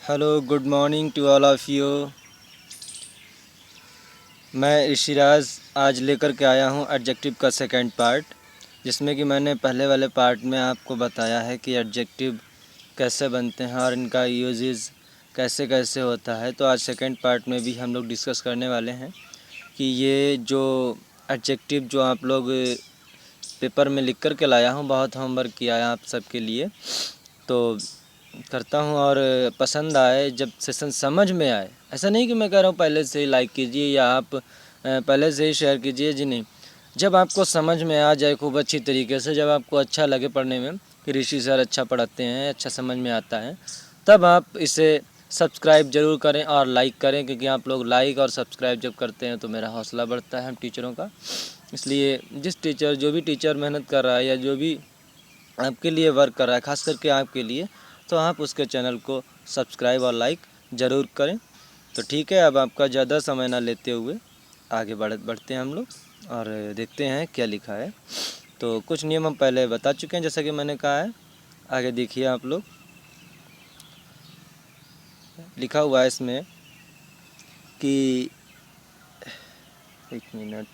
Hello, good morning to all of you. मैं ऋषिराज आज लेकर के आया हूँ एडजेक्टिव का सेकंड पार्ट, जिसमें कि मैंने पहले वाले पार्ट में आपको बताया है कि एडजेक्टिव कैसे बनते हैं और इनका यूजेस कैसे कैसे होता है। तो आज सेकंड पार्ट में भी हम लोग डिस्कस करने वाले हैं कि ये जो एडजेक्टिव जो आप लोग पेपर में लिख कर के लाया हूँ, बहुत होमवर्क किया है आप सबके लिए, तो करता हूँ और पसंद आए, जब सेशन समझ में आए। ऐसा नहीं कि मैं कह रहा हूँ पहले से ही लाइक कीजिए या आप पहले से ही शेयर कीजिए, जी नहीं। जब आपको समझ में आ जाए खूब अच्छी तरीके से, जब आपको अच्छा लगे पढ़ने में कि ऋषि सर अच्छा पढ़ाते हैं, अच्छा समझ में आता है, तब आप इसे सब्सक्राइब ज़रूर करें और लाइक करें, क्योंकि आप लोग लाइक और सब्सक्राइब जब करते हैं तो मेरा हौसला बढ़ता है हम टीचरों का। इसलिए जो भी टीचर मेहनत कर रहा है या जो भी आपके लिए वर्क कर रहा है, ख़ास करके आपके लिए, तो आप उसके चैनल को सब्सक्राइब और लाइक ज़रूर करें। तो ठीक है, अब आपका ज़्यादा समय ना लेते हुए आगे बढ़ते हैं हम लोग और देखते हैं क्या लिखा है। तो कुछ नियम हम पहले बता चुके हैं, जैसा कि मैंने कहा है। आगे देखिए आप लोग, लिखा हुआ है इसमें कि एक मिनट,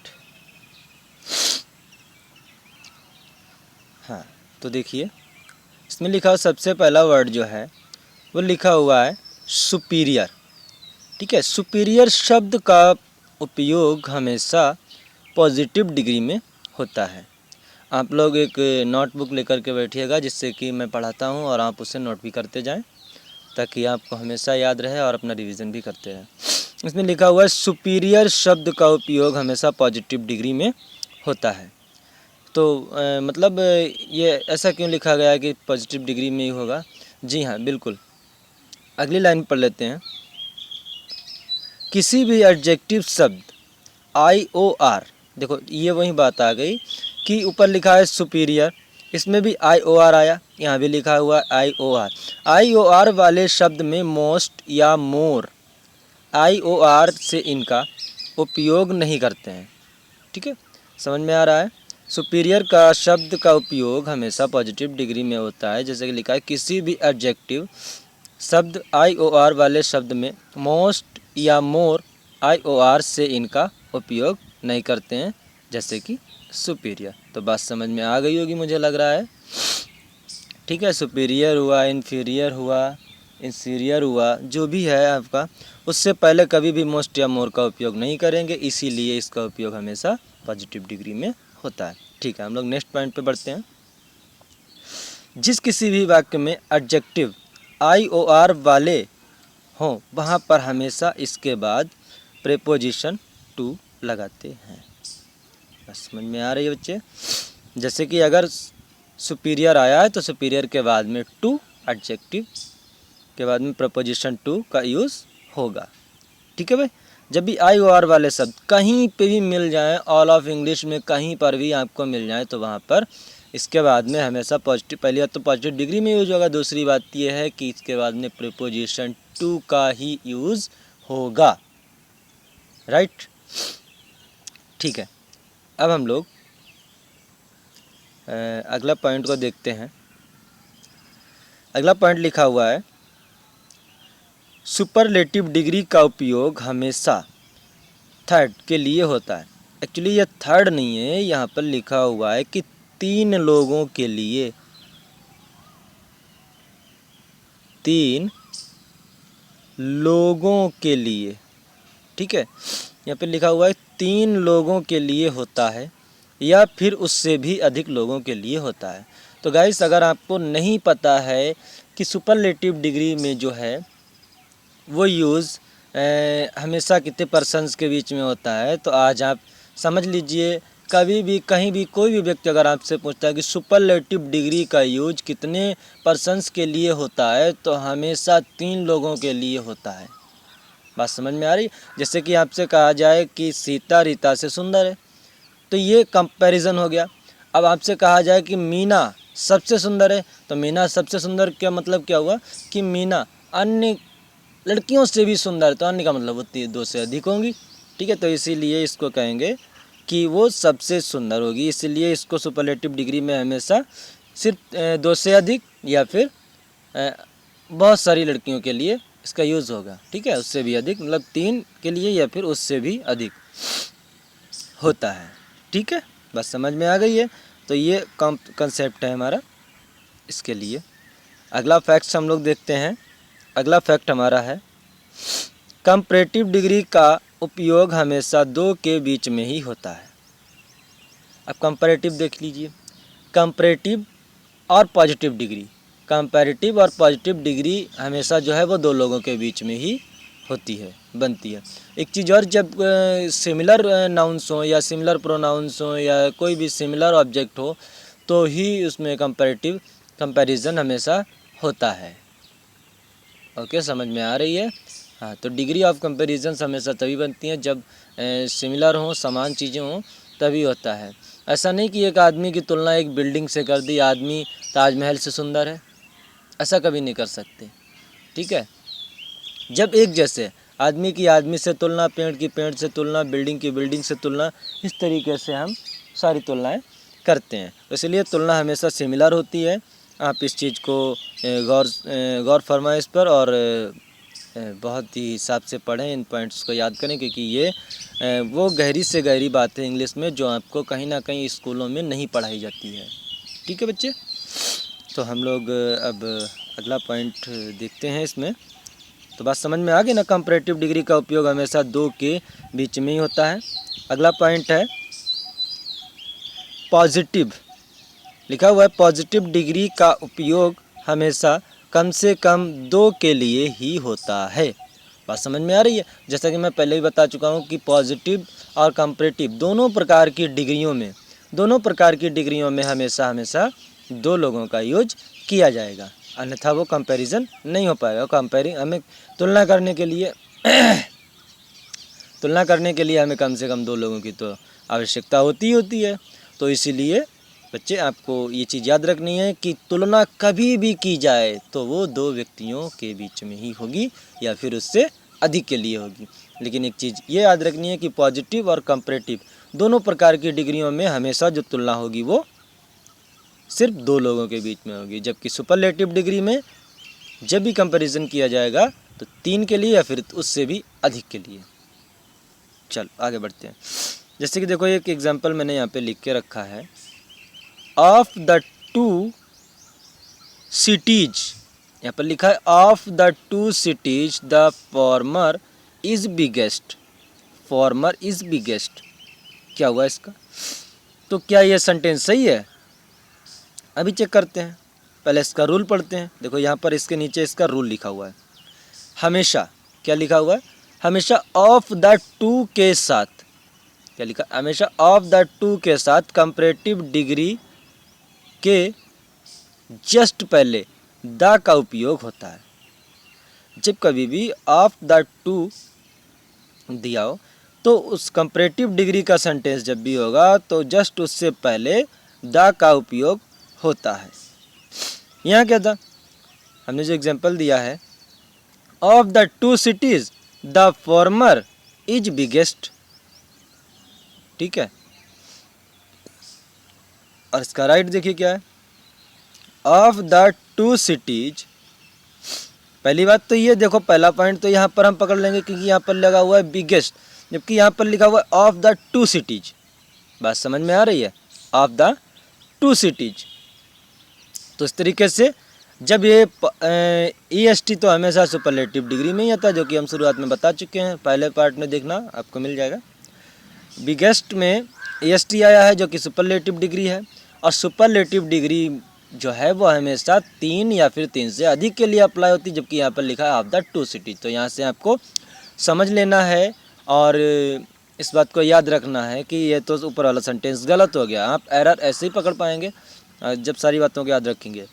हाँ, तो देखिए इसमें लिखा हुआ सबसे पहला वर्ड जो है वो लिखा हुआ है सुपीरियर। ठीक है, सुपीरियर शब्द का उपयोग हमेशा पॉजिटिव डिग्री में होता है। आप लोग एक नोटबुक लेकर के बैठिएगा, जिससे कि मैं पढ़ाता हूँ और आप उसे नोट भी करते जाएं, ताकि आपको हमेशा याद रहे और अपना रिवीजन भी करते रहें। इसमें लिखा हुआ है सुपीरियर शब्द का उपयोग हमेशा पॉजिटिव डिग्री में होता है। तो मतलब ये ऐसा क्यों लिखा गया है कि पॉजिटिव डिग्री में ही होगा? जी हाँ, बिल्कुल। अगली लाइन पढ़ लेते हैं। किसी भी एडजेक्टिव शब्द IOR, देखो ये वही बात आ गई कि ऊपर लिखा है सुपीरियर, इसमें भी IOR आया, यहाँ भी लिखा हुआ IOR। IOR वाले शब्द में मोस्ट या मोर, IOR से इनका उपयोग नहीं करते हैं। ठीक है, समझ में आ रहा है? सुपीरियर का शब्द का उपयोग हमेशा पॉजिटिव डिग्री में होता है, जैसे कि लिखा है किसी भी एडजेक्टिव शब्द IOR वाले शब्द में मोस्ट या मोर, IOR से इनका उपयोग नहीं करते हैं, जैसे कि सुपीरियर। तो बात समझ में आ गई होगी मुझे लग रहा है। ठीक है, सुपीरियर हुआ, इन्फीरियर हुआ, इंसीरियर हुआ, जो भी है आपका, उससे पहले कभी भी मोस्ट या मोर का उपयोग नहीं करेंगे, इसीलिए इसका उपयोग हमेशा पॉजिटिव डिग्री में होता है। ठीक है, हम लोग नेक्स्ट पॉइंट पे बढ़ते हैं। जिस किसी भी वाक्य में एडजेक्टिव IOR वाले हों, वहाँ पर हमेशा इसके बाद प्रेपोजिशन टू लगाते हैं। बस समझ में आ रही है बच्चे? जैसे कि अगर सुपीरियर आया है तो सुपीरियर के बाद में टू, एडजेक्टिव के बाद में प्रपोजिशन टू का यूज़ होगा। ठीक है भाई, जब भी IOR वाले शब्द कहीं पे भी मिल जाएं, ऑल ऑफ इंग्लिश में कहीं पर भी आपको मिल जाए, तो वहाँ पर इसके बाद में हमेशा पॉजिटिव, पहली बात तो पॉजिटिव डिग्री में यूज होगा, दूसरी बात यह है कि इसके बाद में प्रीपोजिशन टू का ही यूज़ होगा। राइट, ठीक है। अब हम लोग अगला पॉइंट को देखते हैं। अगला पॉइंट लिखा हुआ है सुपरलेटिव डिग्री का उपयोग हमेशा थर्ड के लिए होता है। एक्चुअली ये थर्ड नहीं है, यहाँ पर लिखा हुआ है कि तीन लोगों के लिए, तीन लोगों के लिए। ठीक है, यहाँ पे लिखा हुआ है तीन लोगों के लिए होता है या फिर उससे भी अधिक लोगों के लिए होता है। तो गाइस, अगर आपको नहीं पता है कि सुपरलेटिव डिग्री में जो है वो यूज़ हमेशा कितने पर्सन्स के बीच में होता है, तो आज आप समझ लीजिए। कभी भी कहीं भी कोई भी व्यक्ति अगर आपसे पूछता है कि सुपरलेटिव डिग्री का यूज कितने पर्सन्स के लिए होता है, तो हमेशा तीन लोगों के लिए होता है। बात समझ में आ रही? जैसे कि आपसे कहा जाए कि सीता रीता से सुंदर है, तो ये कंपैरिजन हो गया। अब आपसे कहा जाए कि मीना सबसे सुंदर है, तो मीना सबसे सुंदर क्या मतलब क्या हुआ कि मीना अन्य लड़कियों से भी सुंदर, तो अन्य का मतलब वो दो से अधिक होंगी। ठीक है, तो इसीलिए इसको कहेंगे कि वो सबसे सुंदर होगी, इसलिए इसको सुपरलेटिव डिग्री में हमेशा सिर्फ दो से अधिक या फिर बहुत सारी लड़कियों के लिए इसका यूज़ होगा, ठीक है, उससे भी अधिक, मतलब 3 के लिए या फिर उससे भी अधिक होता है, ठीक है, बस समझ में आ गई है। तो ये कंसेप्ट है हमारा इसके लिए। अगला फैक्ट हम लोग देखते हैं। अगला फैक्ट हमारा है कंपैरेटिव डिग्री का उपयोग हमेशा दो के बीच में ही होता है। अब कंपैरेटिव देख लीजिए, कंपैरेटिव और पॉजिटिव डिग्री, कंपैरेटिव और पॉजिटिव डिग्री हमेशा जो है वो दो लोगों के बीच में ही होती है, बनती है। एक चीज़ और, जब सिमिलर नाउन्स हो या सिमिलर प्रोनाउंस हो या कोई भी सिमिलर ऑब्जेक्ट हो तो ही उसमें कंपैरेटिव कंपैरिजन हमेशा होता है। ओके, समझ में आ रही है। हाँ, तो डिग्री ऑफ कंपैरिजन हमेशा तभी बनती हैं जब सिमिलर हों, समान चीज़ें हों, तभी होता है। ऐसा नहीं कि एक आदमी की तुलना एक बिल्डिंग से कर दी, आदमी ताजमहल से सुंदर है, ऐसा कभी नहीं कर सकते, ठीक है। जब एक जैसे आदमी की आदमी से तुलना, पेड़ की पेड़ से तुलना, बिल्डिंग की बिल्डिंग से तुलना, इस तरीके से हम सारी तुलनाएं करते हैं। इसलिए तुलना हमेशा सिमिलर होती है। आप इस चीज़ को गौर फरमाएं इस पर, और बहुत ही हिसाब से पढ़ें, इन पॉइंट्स को याद करें, क्योंकि ये वो गहरी से गहरी बात है इंग्लिश में जो आपको कहीं ना कहीं स्कूलों में नहीं पढ़ाई जाती है, ठीक है बच्चे। तो हम लोग अब अगला पॉइंट देखते हैं इसमें। तो बात समझ में आ गई ना, कंपैरेटिव डिग्री का उपयोग हमेशा दो के बीच में ही होता है। अगला पॉइंट है पॉजिटिव, लिखा हुआ है पॉजिटिव डिग्री का उपयोग हमेशा कम से कम दो के लिए ही होता है। बात समझ में आ रही है। जैसा कि मैं पहले ही बता चुका हूँ कि पॉजिटिव और कंपैरेटिव दोनों प्रकार की डिग्रियों में हमेशा हमेशा दो लोगों का यूज किया जाएगा, अन्यथा वो कंपैरिजन नहीं हो पाएगा। कंपेयरिंग हमें तुलना करने के लिए हमें कम से कम दो लोगों की तो आवश्यकता होती है। तो इसीलिए बच्चे आपको ये चीज़ याद रखनी है कि तुलना कभी भी की जाए तो वो दो व्यक्तियों के बीच में ही होगी या फिर उससे अधिक के लिए होगी। लेकिन एक चीज़ ये याद रखनी है कि पॉजिटिव और कंपैरेटिव दोनों प्रकार की डिग्रियों में हमेशा जो तुलना होगी वो सिर्फ दो लोगों के बीच में होगी, जबकि सुपरलेटिव डिग्री में जब भी कंपैरिजन किया जाएगा तो 3 के लिए या फिर उससे भी अधिक के लिए। चल आगे बढ़ते हैं। जैसे कि देखो, एक एग्जांपल मैंने यहाँ पे लिख के रखा है, ऑफ द टू सिटीज, यहाँ पर लिखा है of the two cities the former is biggest. Farmer is biggest, क्या हुआ इसका? तो क्या ये सेंटेंस सही है? अभी चेक करते हैं, पहले इसका रूल पढ़ते हैं। देखो यहाँ पर इसके नीचे इसका रूल लिखा हुआ है, हमेशा क्या लिखा हुआ है, हमेशा ऑफ द टू के साथ, क्या लिखा, हमेशा ऑफ द टू के साथ कंपैरेटिव डिग्री के जस्ट पहले द का उपयोग होता है। जब कभी भी ऑफ द टू दिया हो तो उस कंपैरेटिव डिग्री का सेंटेंस जब भी होगा तो जस्ट उससे पहले द का उपयोग होता है। यहाँ क्या था, हमने जो एग्जांपल दिया है, of the two cities the former is biggest, ठीक है। और इसका राइट देखिए क्या है, ऑफ द टू सिटीज। पहली बात तो ये देखो, पहला पॉइंट तो यहाँ पर हम पकड़ लेंगे क्योंकि यहाँ पर लगा हुआ है बिगेस्ट, जबकि यहाँ पर लिखा हुआ है ऑफ द टू सिटीज। बात समझ में आ रही है, ऑफ द टू सिटीज। तो इस तरीके से जब ये EST तो हमेशा सुपरलेटिव डिग्री में ही आता है, जो कि हम शुरुआत में बता चुके हैं, पहले पार्ट में देखना आपको मिल जाएगा। बिगेस्ट में EST आया है जो कि सुपरलेटिव डिग्री है, और सुपरलेटिव डिग्री जो है वो हमेशा 3 या फिर 3 से अधिक के लिए अप्लाई होती है, जबकि यहाँ पर लिखा है ऑफ द टू सिटीज। तो यहाँ से आपको समझ लेना है और इस बात को याद रखना है कि ये तो ऊपर वाला सेंटेंस गलत हो गया। आप एरर ऐसे ही पकड़ पाएंगे जब सारी बातों को याद रखेंगे।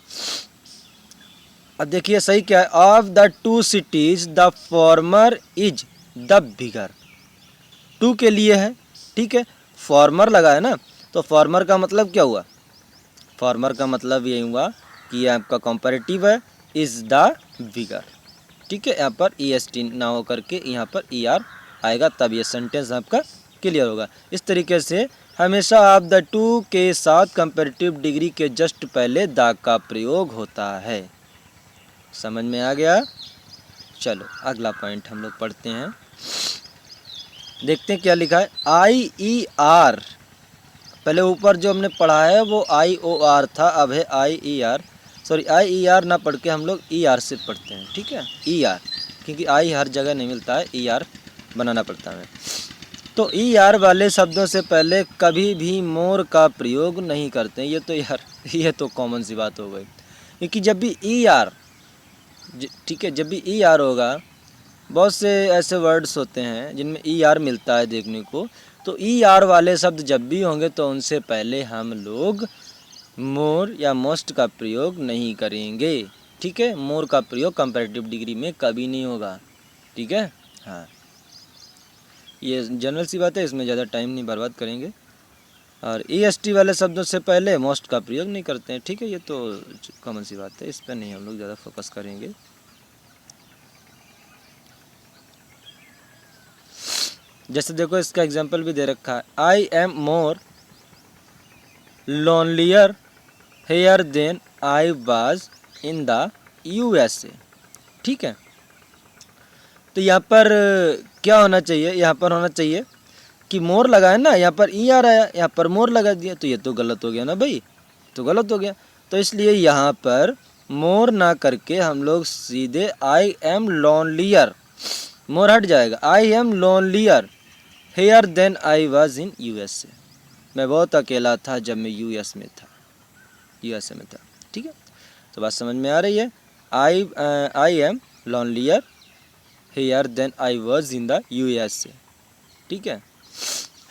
अब देखिए सही क्या है, of the two cities the former is the bigger. Two के लिए है, ठीक है, फॉर्मर लगा है ना, तो फॉर्मर का मतलब क्या हुआ, फॉर्मर का मतलब ये हुआ कि ये आपका कंपैरेटिव है, इज द बिगर, ठीक है। यहाँ पर EST ना हो करके यहाँ पर ER आएगा, तब ये सेंटेंस आपका क्लियर होगा। इस तरीके से हमेशा ऑफ द टू के साथ कंपैरेटिव डिग्री के जस्ट पहले द का प्रयोग होता है। समझ में आ गया? चलो अगला पॉइंट हम लोग पढ़ते हैं, देखते हैं क्या लिखा है। IER, पहले ऊपर जो हमने पढ़ा है वो IOR था, अब है IER। सॉरी, IER ना पढ़ के हम लोग ER से पढ़ते हैं, ठीक है, ER, क्योंकि I हर जगह नहीं मिलता है, ER बनाना पड़ता है। तो ER वाले शब्दों से पहले कभी भी मोर का प्रयोग नहीं करते हैं। ये तो यार ये तो कॉमन सी बात हो गई, क्योंकि जब भी ER, ठीक है, जब भी ER होगा, बहुत से ऐसे वर्ड्स होते हैं जिनमें ER मिलता है देखने को, तो ER वाले शब्द जब भी होंगे तो उनसे पहले हम लोग मोर या मोस्ट का प्रयोग नहीं करेंगे, ठीक है। मोर का प्रयोग कंपैरेटिव डिग्री में कभी नहीं होगा, ठीक है। हाँ, ये जनरल सी बात है, इसमें ज़्यादा टाइम नहीं बर्बाद करेंगे। और EST वाले शब्दों से पहले मोस्ट का प्रयोग नहीं करते हैं, ठीक है, ये तो कॉमन सी बात है, इस पर नहीं हम लोग ज़्यादा फोकस करेंगे। जैसे देखो इसका एग्जाम्पल भी दे रखा है, I am more lonelier here than I was in the USA, ठीक है। तो यहाँ पर क्या होना चाहिए, यहाँ पर होना चाहिए कि मोर लगा है ना, यहाँ पर ER आया, यहाँ पर मोर लगा दिया, तो ये तो गलत हो गया ना भाई, तो गलत हो गया। तो इसलिए यहाँ पर मोर ना करके हम लोग सीधे आई एम लोनलियर, मोर हट जाएगा, I am lonelier here than I was in USA, मैं बहुत अकेला था जब मैं USA में था, ठीक है। तो बात समझ में आ रही है। I am lonelier here than I was in the USA, ठीक है।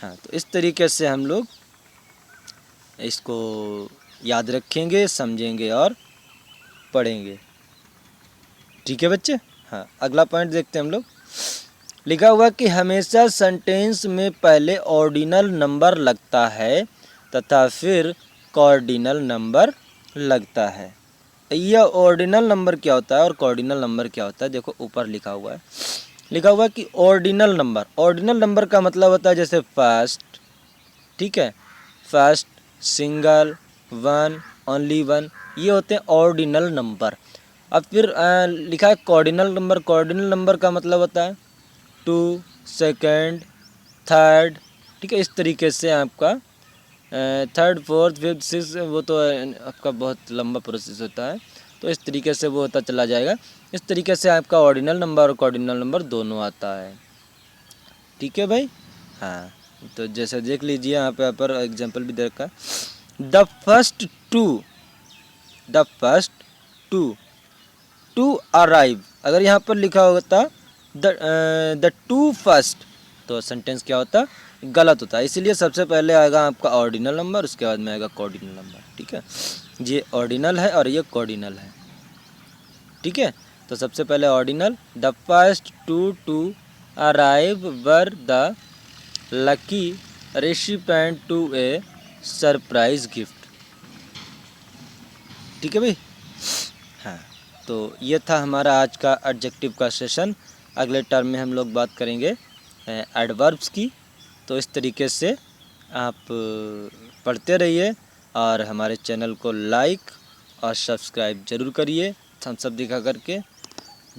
हाँ, तो इस तरीके से हम लोग इसको याद रखेंगे, समझेंगे और पढ़ेंगे, ठीक है बच्चे। हाँ, अगला पॉइंट देखते हैं हम लोग। लिखा हुआ कि हमेशा सेंटेंस में पहले ऑर्डिनल नंबर लगता है तथा फिर कॉर्डिनल नंबर लगता है। यह ऑर्डिनल नंबर क्या होता है और कॉर्डिनल नंबर क्या होता है, देखो ऊपर लिखा हुआ है। लिखा हुआ है कि ऑर्डिनल नंबर का मतलब होता है जैसे फर्स्ट, ठीक है, first, single, one, only one, ये होते हैं ऑर्डिनल नंबर। अब फिर लिखा है कॉर्डिनल नंबर का मतलब होता है 2, सेकेंड, थर्ड, ठीक है। इस तरीके से आपका थर्ड, फोर्थ, फिफ्थ, सिक्स, वो तो आपका बहुत लंबा प्रोसेस होता है, तो इस तरीके से वो होता चला जाएगा। इस तरीके से आपका ऑर्डिनल नंबर और कॉर्डिनल नंबर दोनों आता है, ठीक है भाई। हाँ, तो जैसे देख लीजिए यहाँ पर एग्जांपल भी दे रखा है। द फर्स्ट टू अराइव, अगर यहाँ पर लिखा होता द टू फर्स्ट, तो सेंटेंस क्या होता, गलत होता है। इसलिए सबसे पहले आएगा आपका ऑर्डिनल नंबर, उसके बाद में आएगा कॉर्डिनल नंबर, ठीक है। ये ऑर्डिनल है और ये कॉर्डिनल है, ठीक है। तो सबसे पहले ordinal, the first to arrive were the lucky recipient to a surprise gift, ठीक है भाई। हाँ, तो ये था हमारा आज का एडजेक्टिव का सेशन। अगले टर्म में हम लोग बात करेंगे एडवर्ब्स की। तो इस तरीके से आप पढ़ते रहिए और हमारे चैनल को लाइक और सब्सक्राइब ज़रूर करिए, थम्स अप दिखा करके।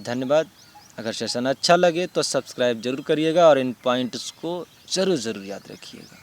धन्यवाद। अगर सेशन अच्छा लगे तो सब्सक्राइब ज़रूर करिएगा और इन पॉइंट्स को ज़रूर याद रखिएगा।